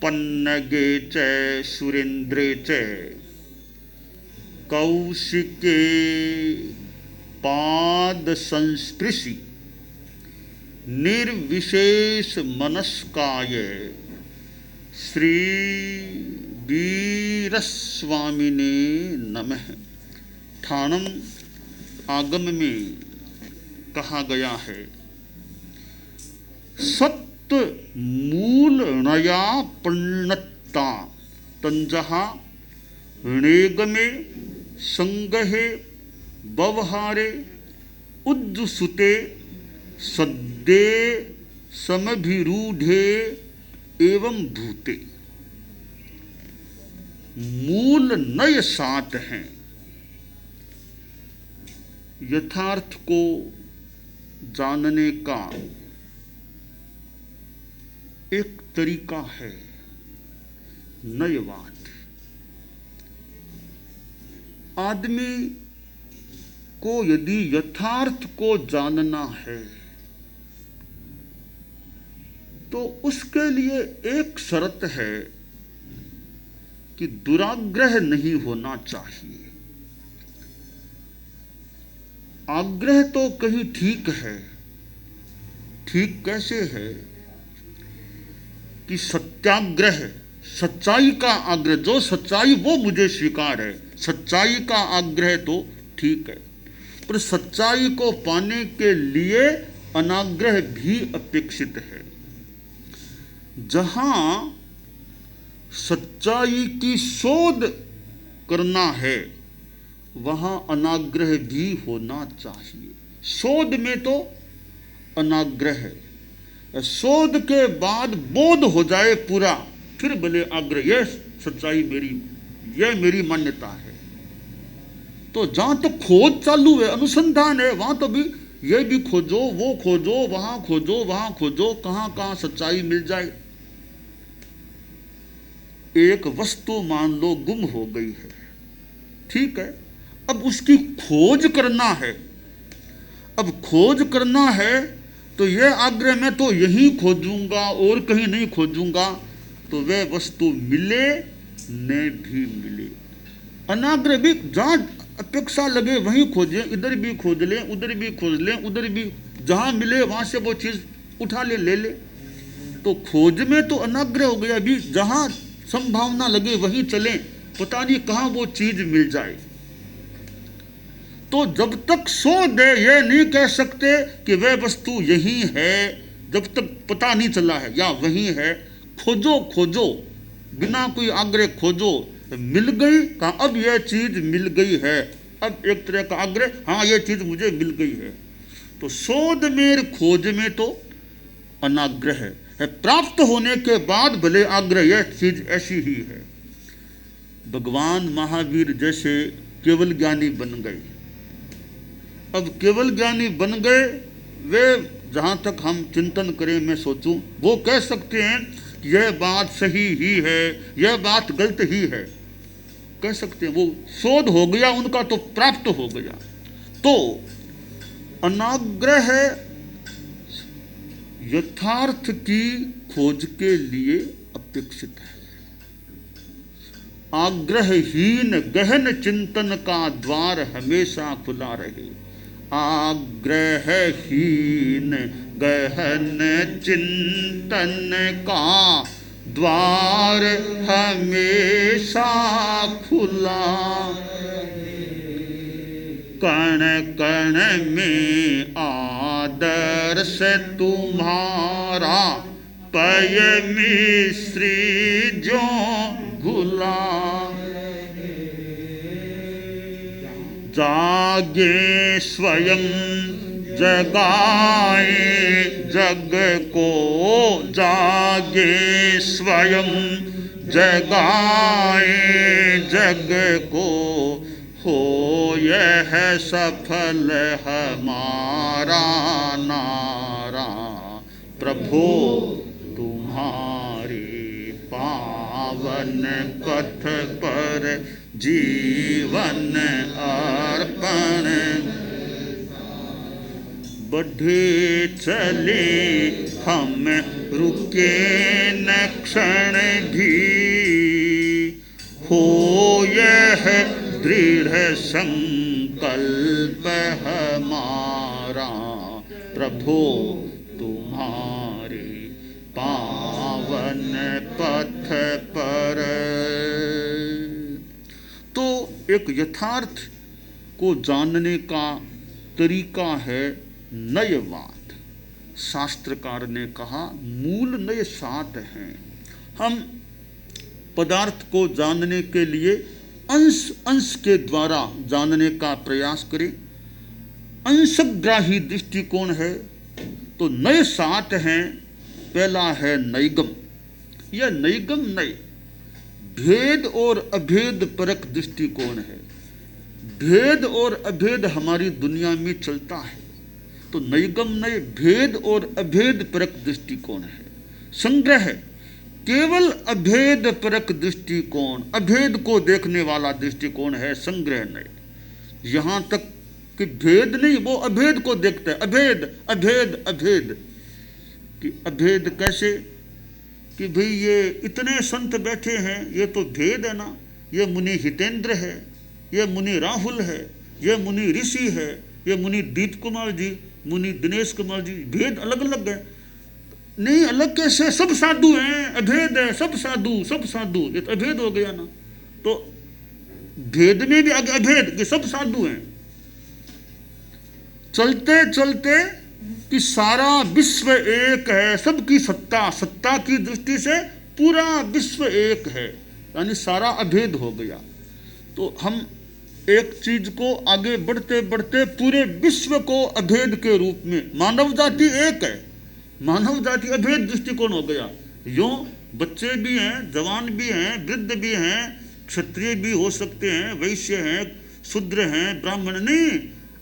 पन्नगे च सुरेन्द्रे च कौशिके पाद संस्पृशि निर्विशेष मनस्काय श्री वीरस्वामिने नमः। ठाणम आगम में कहा गया है, सत्य मूल णया पण्णत्ता तंजहा णेगमे संगहे व्यवहारे उज्जुसुते सद्दे समभिरूढ़े एवं भूते। मूल नय सात हैं। यथार्थ को जानने का एक तरीका है नयवाद। आदमी को यदि यथार्थ को जानना है तो उसके लिए एक शर्त है कि दुराग्रह नहीं होना चाहिए। आग्रह तो कहीं ठीक है, ठीक कैसे है कि सत्याग्रह, सच्चाई का आग्रह, जो सच्चाई वो मुझे स्वीकार है, सच्चाई का आग्रह तो ठीक है, पर सच्चाई को पाने के लिए अनाग्रह भी अपेक्षित है। जहां सच्चाई की शोध करना है वहां अनाग्रह भी होना चाहिए। शोध में तो अनाग्रह है, शोध के बाद बोध हो जाए पूरा, फिर भले आग्रह, यह सच्चाई मेरी, यह मेरी मान्यता है। तो जहां तक खोज चालू है, अनुसंधान है, वहां तो भी ये भी खोजो, वो खोजो, वहां खोजो, वहां खोजो, कहां कहां सच्चाई मिल जाए। एक वस्तु मान लो गुम हो गई है, ठीक है, अब उसकी खोज करना है। अब खोज करना है तो यह आग्रह मैं तो यहीं खोजूंगा और कहीं नहीं खोजूंगा तो वह वस्तु मिले न भी मिले। अनाग्रह भी जहां अपेक्षा लगे वहीं खोजें, इधर भी खोज लें, उधर भी खोज लें, उधर भी, जहां मिले वहां से वो चीज उठा ले, ले ले। तो खोज में तो अनाग्रह हो गया, भी जहां संभावना लगे वहीं चलें, पता नहीं कहां वो चीज मिल जाए। तो जब तक शोध है यह नहीं कह सकते कि वह वस्तु यही है, जब तक पता नहीं चला है या वही है। खोजो खोजो, बिना कोई आग्रह खोजो, मिल गई, कहा अब यह चीज मिल गई है, अब एक तरह का आग्रह, हाँ यह चीज मुझे मिल गई है। तो शोध में खोज में तो अनाग्रह है, प्राप्त होने के बाद भले आग्रह, यह चीज ऐसी ही है। भगवान महावीर जैसे केवल ज्ञानी बन गए। अब केवल ज्ञानी बन गए, वे जहाँ तक हम चिंतन करें, मैं सोचूं, वो कह सकते हैं कि यह बात सही ही है, यह बात गलत ही है, कह सकते हैं। वो शोध हो गया उनका, तो प्राप्त हो गया। तो अनाग्रह यथार्थ की खोज के लिए अपेक्षित है। आग्रहहीन गहन चिंतन का द्वार हमेशा खुला रहे। आग्रहहीन गहन चिंतन का द्वार हमेशा खुला, कण कण में आदर्श तुम्हारा, पय मिश्री जो घुला। जागे स्वयं जगाए जग को, जागे स्वयं जगाए जग को, हो यह सफल हमारा नारा। प्रभु तुम्हारे पावन पथ पर जीवन अर्पण, बढ़े चले हम रुके न क्षण भी हो यह दृढ़ संकल्प हमारा, प्रभु तुम्हारे पावन पथ पर। तो एक यथार्थ को जानने का तरीका है नयवाद। शास्त्रकार ने कहा मूल नय 7 हैं। हम पदार्थ को जानने के लिए अंश अंश के द्वारा जानने का प्रयास करें। अंशग्राही दृष्टिकोण है तो नय 7 हैं। पहला है नैगम। यह नैगम नय भेद और अभेद परक दृष्टिकोण है। भेद और अभेद हमारी दुनिया में चलता है, तो नैगम नय भेद और अभेद परक दृष्टिकोण है। संग्रह केवल अभेद परक दृष्टिकोण, अभेद को देखने वाला दृष्टिकोण है संग्रह नय। यहां तक कि भेद नहीं, वो अभेद को देखता है। अभेद अभेद अभेद कि अभेद कैसे कि भाई ये इतने संत बैठे हैं, ये तो भेद है ना। ये मुनि हितेंद्र है, ये मुनि राहुल है, ये मुनि ऋषि है, ये मुनि दीप कुमार जी, मुनि दिनेश कुमार जी। भेद अलग अलग है। नहीं, अलग कैसे? सब साधु हैं, अभेद है, सब साधु सब साधु। ये तो अभेद हो गया ना। तो भेद में भी अभेद कि सब साधु हैं। चलते चलते कि सारा विश्व एक है, सबकी सत्ता, सत्ता की दृष्टि से पूरा विश्व एक है, यानी सारा अभेद हो गया। तो हम एक चीज को आगे बढ़ते बढ़ते पूरे विश्व को अभेद के रूप में, मानव जाति एक है, मानव जाति अभेद दृष्टिकोण हो गया। यूं बच्चे भी हैं, जवान भी हैं, वृद्ध भी हैं, क्षत्रिय भी हो सकते हैं, वैश्य हैं, शूद्र हैं, ब्राह्मण नहीं।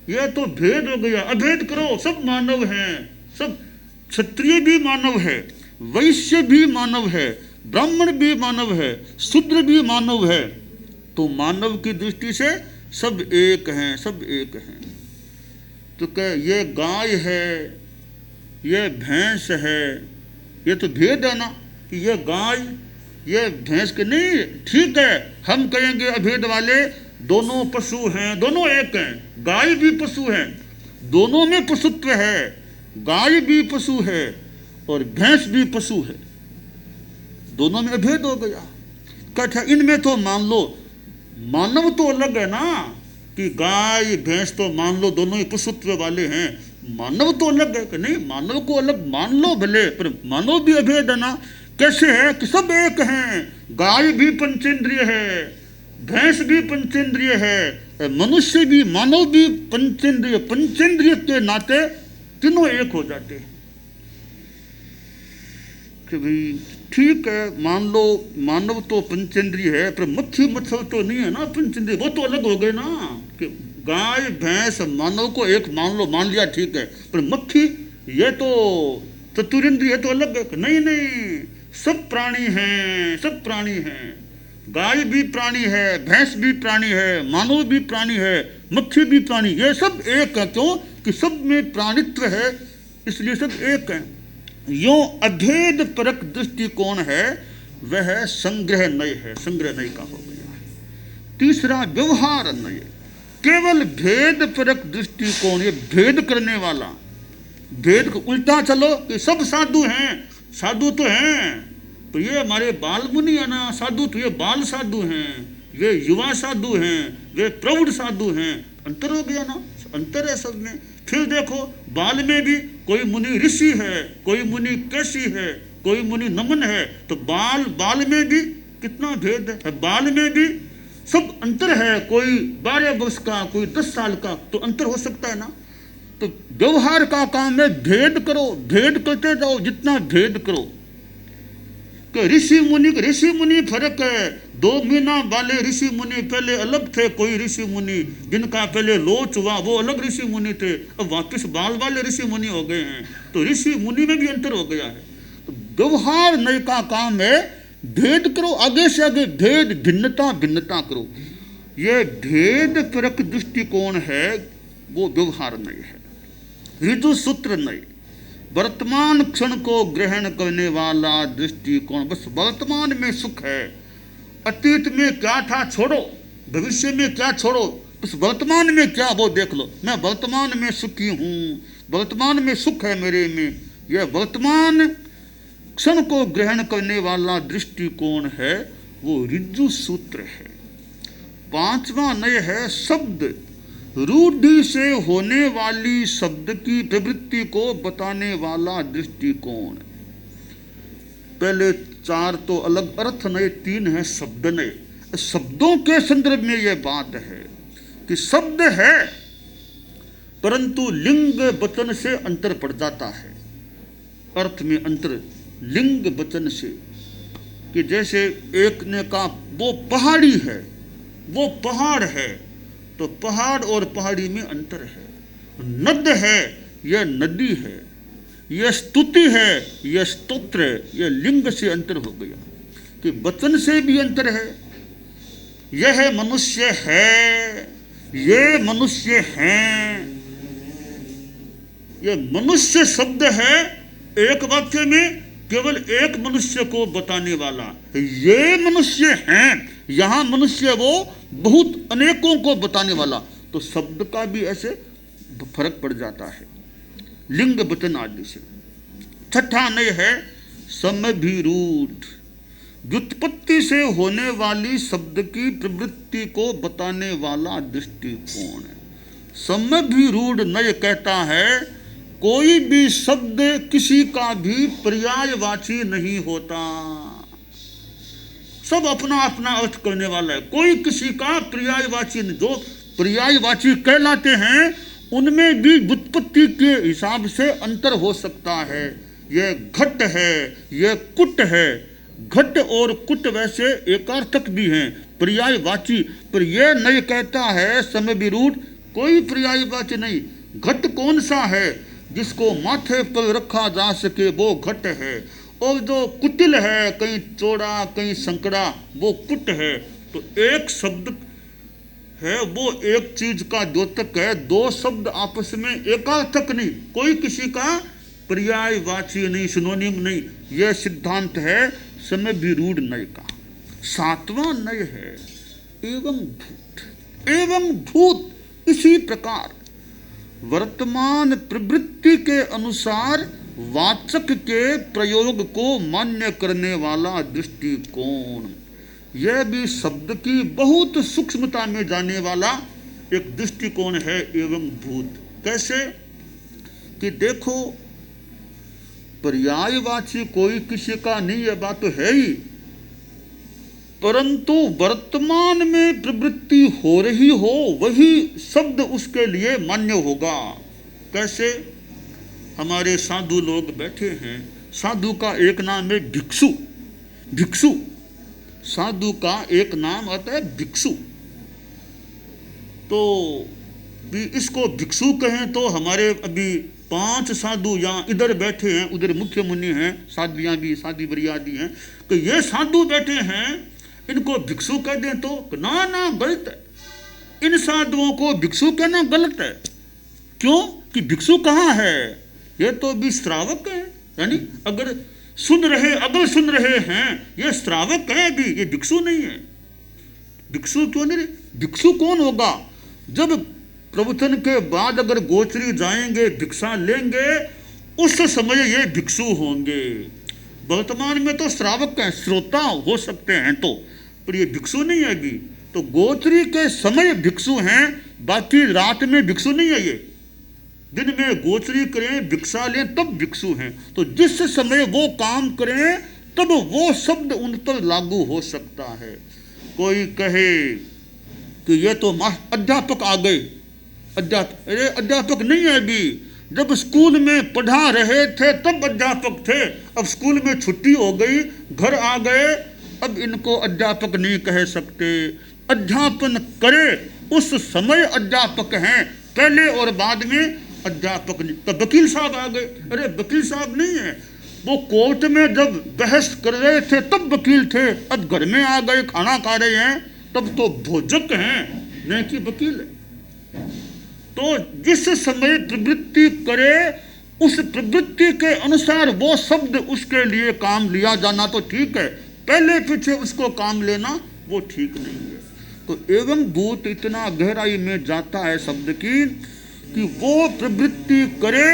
यह तो भेद हो गया। अभेद करो, सब मानव हैं, सब क्षत्रिय भी मानव है, वैश्य भी मानव है, ब्राह्मण भी मानव है, शूद्र भी मानव है। तो मानव की दृष्टि से सब एक हैं, सब एक हैं। तो क्या ये गाय है, ये भैंस है, ये तो भेद है ना कि ये गाय ये भैंस के नहीं। ठीक है, हम कहेंगे अभेद वाले दोनों पशु हैं, दोनों एक हैं। गाय भी पशु है, दोनों में पशुत्व है। गाय भी पशु है और भैंस भी पशु है, दोनों में अभेद हो गया। कहता इनमें तो मान लो मानव तो अलग है ना, कि गाय भैंस तो मान लो दोनों ही पशुत्व वाले हैं, मानव तो अलग है कि नहीं। मानव को अलग मान लो भले, पर मानव भी अभेद है ना। कैसे है कि सब एक हैं। गाय भी पंचेंद्रिय है, भैंस भी पंचेंद्रिय है, मनुष्य भी, मानव भी पंचेंद्रिय। पंचेंद्रिय के नाते तीनों एक हो जाते हैं कि भाई ठीक है, मान लो मानव तो पंचेंद्रिय है, पर मक्खी मच्छर तो नहीं है ना पंचेंद्रिय, वो तो अलग हो गए ना। कि गाय भैंस मानव को एक मान लो, मान लिया ठीक है, पर मक्खी ये तो चतुरेंद्रिय है, तो अलग है। नहीं नहीं, सब प्राणी हैं, सब प्राणी हैं। गाय भी प्राणी है, भैंस भी प्राणी है, मानव भी प्राणी है, मक्खी भी प्राणी, ये सब एक है। क्यों कि सब में प्राणित्व है, इसलिए सब एक है। यो अभेद परक दृष्टिकोण है, वह संग्रह नय है, संग्रह नय का हो गया है। तीसरा व्यवहार नय, केवल भेद परक दृष्टिकोण, ये भेद करने वाला। भेद को उल्टा चलो कि सब साधु हैं, साधु तो हैं, तो ये हमारे बाल मुनि है ना साधु, तो ये बाल साधु हैं, वे युवा साधु हैं, वे प्रौढ़ साधु हैं। अंतर हो गया ना, अंतर है सब में। फिर देखो बाल में भी कोई मुनि ऋषि है, कोई मुनि कैसी है, कोई मुनि नमन है, तो बाल में भी कितना भेद है। बाल में भी सब अंतर है, कोई 12 वर्ष का, कोई 10 साल का, तो अंतर हो सकता है ना। तो व्यवहार का काम है भेद करो, भेद करते जाओ, जितना भेद करो। ऋषि मुनि फर्क है। 2 महीना वाले ऋषि मुनि पहले अलग थे, कोई ऋषि मुनि जिनका पहले लोच हुआ वो अलग ऋषि मुनि थे, अब वापस बाल वाले ऋषि मुनि हो गए हैं, तो ऋषि मुनि में भी अंतर हो गया है। तो व्यवहार नय का काम है भेद करो, आगे से आगे भेद, भिन्नता भिन्नता करो। ये भेद परक दृष्टिकोण है, वो व्यवहार नय है। ऋतु सूत्र नय, वर्तमान क्षण को ग्रहण करने वाला दृष्टिकोण। बस वर्तमान में सुख है, अतीत में क्या था छोड़ो, भविष्य में क्या छोड़ो, बस वर्तमान में क्या वो देख लो। मैं वर्तमान में सुखी हूँ, वर्तमान में सुख है मेरे में। यह वर्तमान क्षण को ग्रहण करने वाला दृष्टिकोण है, वो ऋजु सूत्र है। पांचवा नय है शब्द। रूढ़ि से होने वाली शब्द की प्रवृत्ति को बताने वाला दृष्टिकोण। पहले चार तो अलग अर्थ नए, तीन है शब्द नए। शब्दों के संदर्भ में यह बात है कि शब्द है परंतु लिंग वचन से अंतर पड़ जाता है, अर्थ में अंतर लिंग वचन से। कि जैसे एक ने कहा वो पहाड़ी है, वो पहाड़ है, तो पहाड़ और पहाड़ी में अंतर है। नद है, यह नदी है, यह स्तुति है, यह स्तोत्र है, यह लिंग से अंतर हो गया। कि वचन से भी अंतर है। यह मनुष्य है, ये मनुष्य हैं। यह मनुष्य शब्द है एक वाक्य में केवल एक मनुष्य को बताने वाला। ये मनुष्य हैं, यहां मनुष्य वो बहुत अनेकों को बताने वाला। तो शब्द का भी ऐसे फर्क पड़ जाता है लिंग वचन आदि से। छठा नय है समभिरूढ़। व्युत्पत्ति से होने वाली शब्द की प्रवृत्ति को बताने वाला दृष्टिकोण है। समभिरूढ़ नय कहता है कोई भी शब्द किसी का भी पर्यायवाची नहीं होता, सब अपना अपना अर्थ करने वाला है। कोई किसी का पर्यायवाची नहीं। जो पर्यायवाची कहलाते हैं उनमें भी व्युत्पत्ति के हिसाब से अंतर हो सकता है। यह घट है, यह कुट है। घट और कुट वैसे एकार्थक भी हैं, पर्यायवाची, पर यह नहीं कहता है समभिरूढ़ कोई पर्यायवाची नहीं। घट कौन सा है? जिसको माथे पर रखा जा सके वो घट है, और जो कुटिल है, कहीं चौड़ा कहीं संकड़ा, वो कुट है। तो एक शब्द है वो एक चीज का द्योतक है, दो शब्द आपस में एकार्थक नहीं, कोई किसी का पर्यायवाची नहीं, सिनोनिम नहीं। यह सिद्धांत है समभिरूढ़ नय का। सातवां नय है एवं भूत। एवं भूत इसी प्रकार वर्तमान प्रवृत्ति के अनुसार वाचक के प्रयोग को मान्य करने वाला दृष्टिकोण। यह भी शब्द की बहुत सूक्ष्मता में जाने वाला एक दृष्टिकोण है एवं भूत। कैसे कि देखो पर्यायवाची कोई किसी का नहीं, यह बात तो है ही, परंतु वर्तमान में प्रवृत्ति हो रही हो वही शब्द उसके लिए मान्य होगा। कैसे? हमारे साधु लोग बैठे हैं, साधु का एक नाम है भिक्षु। भिक्षु साधु का एक नाम आता है भिक्षु। तो भी इसको भिक्षु कहें तो हमारे अभी 5 साधु यहाँ इधर बैठे हैं, उधर मुख्य मुनि हैं, साध्वियाँ भी, साध्वी बरियादी हैं, तो ये साधु बैठे हैं, इनको भिक्षु कह दें तो ना ना गलत है। इन साधुओं को भिक्षु कहना गलत है। क्यों? कि भिक्षु कहाँ है? ये तो भी श्रावक है। यानी अगर सुन रहे हैं, ये श्रावक है भी, ये भिक्षु नहीं है। भिक्षु क्यों नहीं? भिक्षु कौन होगा? जब प्रवचन के बाद अगर गोचरी जाएंगे, भिक्षा लेंगे, उस समय ये भिक्षु होंगे। वर्तमान में तो श्रावक हैं, श्रोता हो सकते हैं तो, पर ये भिक्षु नहीं है भी। तो गोचरी के समय भिक्षु हैं, बाकी रात में भिक्षु नहीं है। ये दिन में गोचरी करें, भिक्षा लें, तब भिक्षु हैं। तो जिस समय वो काम करें तब वो शब्द उन पर लागू हो सकता है। कोई कहे कि ये तो अध्यापक आ गए, अरे अध्यापक नहीं है अभी, जब स्कूल में पढ़ा रहे थे तब अध्यापक थे, अब स्कूल में छुट्टी हो गई, घर आ गए, अब इनको अध्यापक नहीं कह सकते। अध्यापन करे उस समय अध्यापक हैं, पहले और बाद में अध्यापक नहीं। तो वकील साहब आ गए, अरे वकील साहब नहीं है, वो कोर्ट में जब बहस कर रहे थे तब वकील थे, अब घर में आ गए, खाना खा रहे हैं, तब तो भोजक हैं, नहीं कि वकील है। तो जिस समय प्रवृत्ति करे उस प्रवृत्ति के अनुसार वो शब्द उसके लिए काम लिया जाना तो ठीक है, पहले पीछे उसको काम लेना वो ठीक नहीं है। तो एवं भूत इतना गहराई में जाता है शब्द की कि वो प्रवृत्ति करे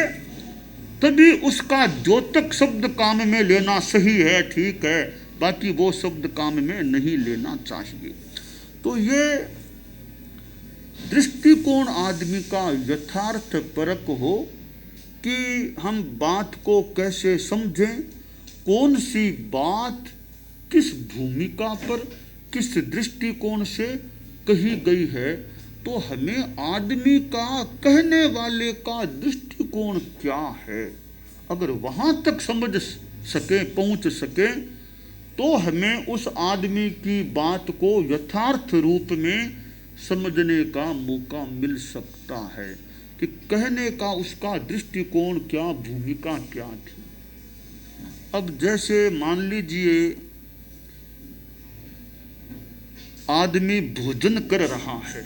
तभी उसका द्योतक शब्द काम में लेना सही है, ठीक है, बाकी वो शब्द काम में नहीं लेना चाहिए। तो ये दृष्टिकोण आदमी का यथार्थ परक हो कि हम बात को कैसे समझें, कौन सी बात किस भूमिका पर किस दृष्टिकोण से कही गई है, तो हमें आदमी का कहने वाले का दृष्टिकोण क्या है, अगर वहाँ तक समझ सके पहुँच सके तो हमें उस आदमी की बात को यथार्थ रूप में समझने का मौका मिल सकता है कि कहने का उसका दृष्टिकोण क्या, भूमिका क्या थी। अब जैसे मान लीजिए आदमी भोजन कर रहा है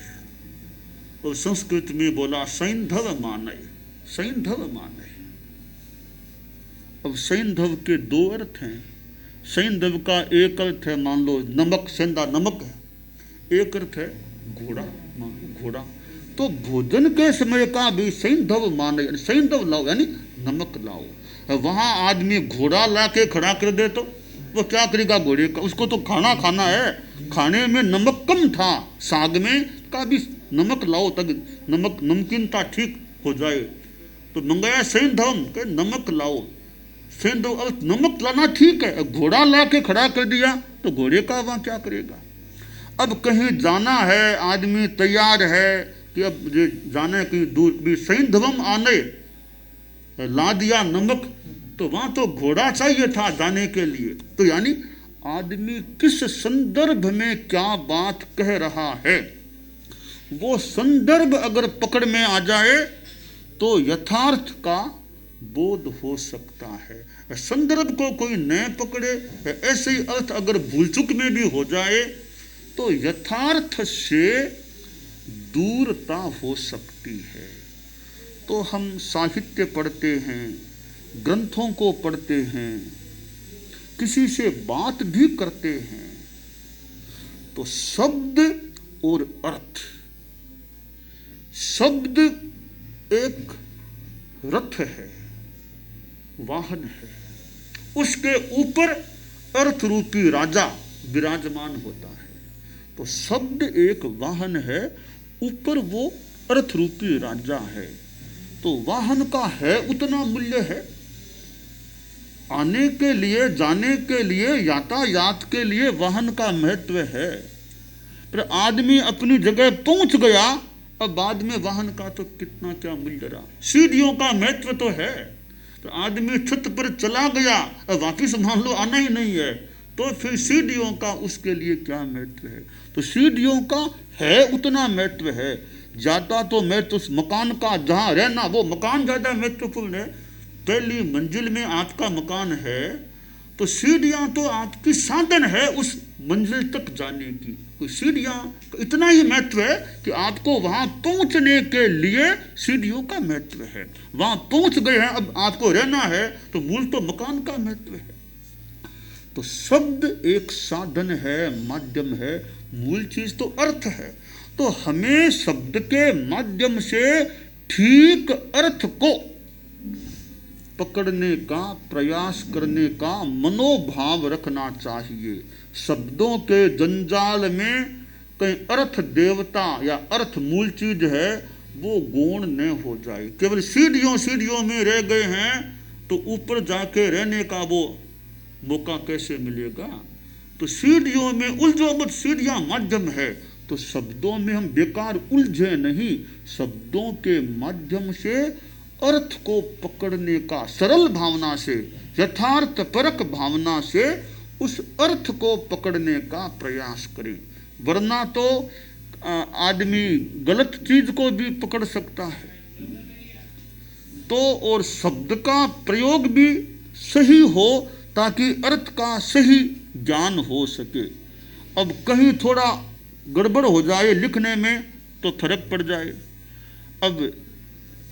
और संस्कृत में बोला सैंधव मानय, सैंधव मानय। अब सैंधव के दो अर्थ हैं। सैंधव का एक अर्थ है मान लो नमक, सेंधा नमक है, एक अर्थ है घोड़ा, मान लो घोड़ा। तो भोजन के समय का भी सैंधव मानय, सैंधव लाओ यानी नमक लाओ। वहां आदमी घोड़ा ला के खड़ा कर दे तो वो क्या करेगा घोड़े का, उसको तो खाना खाना है, खाने में नमक कम था, साग में का भी नमक लाओ तक नमक नमकीनता ठीक हो जाए। तो मंगाया सैंधव के नमक लाओ, सैंधव अब नमक लाना ठीक है, घोड़ा ला के खड़ा कर दिया तो घोड़े का वहाँ क्या करेगा। अब कहीं जाना है, आदमी तैयार है कि अब जाने कहीं दूर भी, सैंधवम आने ला दिया नमक, तो वहाँ तो घोड़ा चाहिए था जाने के लिए। तो यानी आदमी किस संदर्भ में क्या बात कह रहा है, वो संदर्भ अगर पकड़ में आ जाए तो यथार्थ का बोध हो सकता है। संदर्भ को कोई न पकड़े, ऐसे ही अर्थ अगर भूल चुक में भी हो जाए तो यथार्थ से दूरता हो सकती है। तो हम साहित्य पढ़ते हैं, ग्रंथों को पढ़ते हैं, किसी से बात भी करते हैं, तो शब्द और अर्थ, शब्द एक रथ है, वाहन है, उसके ऊपर अर्थ रूपी राजा विराजमान होता है। तो शब्द एक वाहन है, ऊपर वो अर्थ रूपी राजा है। तो वाहन का है उतना मूल्य है, आने के लिए जाने के लिए यातायात के लिए वाहन का महत्व है, पर आदमी अपनी जगह पहुंच गया, अब बाद में वाहन का तो कितना क्या मूल्य रहा। सीढ़ियों का महत्व तो है, तो आदमी छत पर चला गया, अब वापिस मान लो आना ही नहीं है, तो फिर सीढ़ियों का उसके लिए क्या महत्व है। तो सीढ़ियों का है उतना महत्व है, ज्यादा तो महत्व उस मकान का जहाँ रहना, वो मकान ज्यादा महत्वपूर्ण है। पहली मंजिल में आपका मकान है तो सीढ़ियाँ तो आपकी साधन है उस मंजिल तक जाने की। तो सीढ़ियाँ इतना ही महत्व है कि आपको वहाँ पहुँचने के लिए सीढ़ियों का महत्व है। वहाँ पहुँच गए हैं, अब आपको रहना है तो मूल तो मकान का महत्व है। तो शब्द एक साधन है, माध्यम है, मूल चीज तो अर्थ है। तो हमें शब्द के माध्यम से ठीक अर्थ को पकड़ने का प्रयास करने का मनोभाव रखना चाहिए। शब्दों के जंजाल में कहीं अर्थ देवता या अर्थ मूल चीज है वो गौण न हो जाए। केवल सीढ़ियों में रह गए हैं तो ऊपर जाके रहने का वो मौका कैसे मिलेगा। तो सीढ़ियों में उलझो मत, सीढ़ियाँ माध्यम है। तो शब्दों में हम बेकार उलझे नहीं, शब्दों के माध्यम से अर्थ को पकड़ने का सरल भावना से, यथार्थ परक भावना से उस अर्थ को पकड़ने का प्रयास करें। वरना तो आदमी गलत चीज को भी पकड़ सकता है। तो और शब्द का प्रयोग भी सही हो ताकि अर्थ का सही ज्ञान हो सके। अब कहीं थोड़ा गड़बड़ हो जाए लिखने में तो फर्क पड़ जाए। अब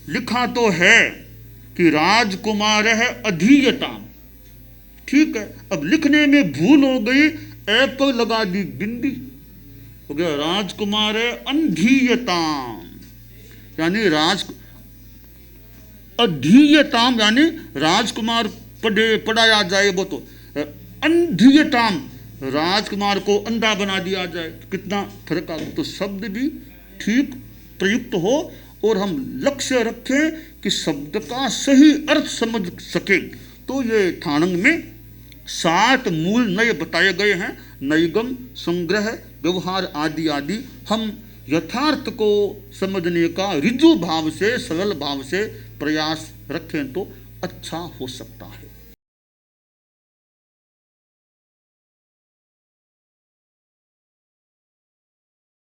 लिखा तो है कि राजकुमार है अधीयताम, ठीक है। अब लिखने में भूल हो गई, ए पर लगा दी बिंदी, हो गया राजकुमार है अंधीयताम, यानी अधीयताम यानी राजकुमार पढ़ाया जाए, वो तो अंधीयताम राजकुमार को अंधा बना दिया जाए, कितना फर्क आ गया। तो शब्द भी ठीक प्रयुक्त हो और हम लक्ष्य रखें कि शब्द का सही अर्थ समझ सके। तो ये ठाणंग में 7 मूल नए बताए गए हैं, नैगम, संग्रह, व्यवहार आदि आदि। हम यथार्थ को समझने का ऋजु भाव से, सरल भाव से प्रयास रखें तो अच्छा हो सकता है।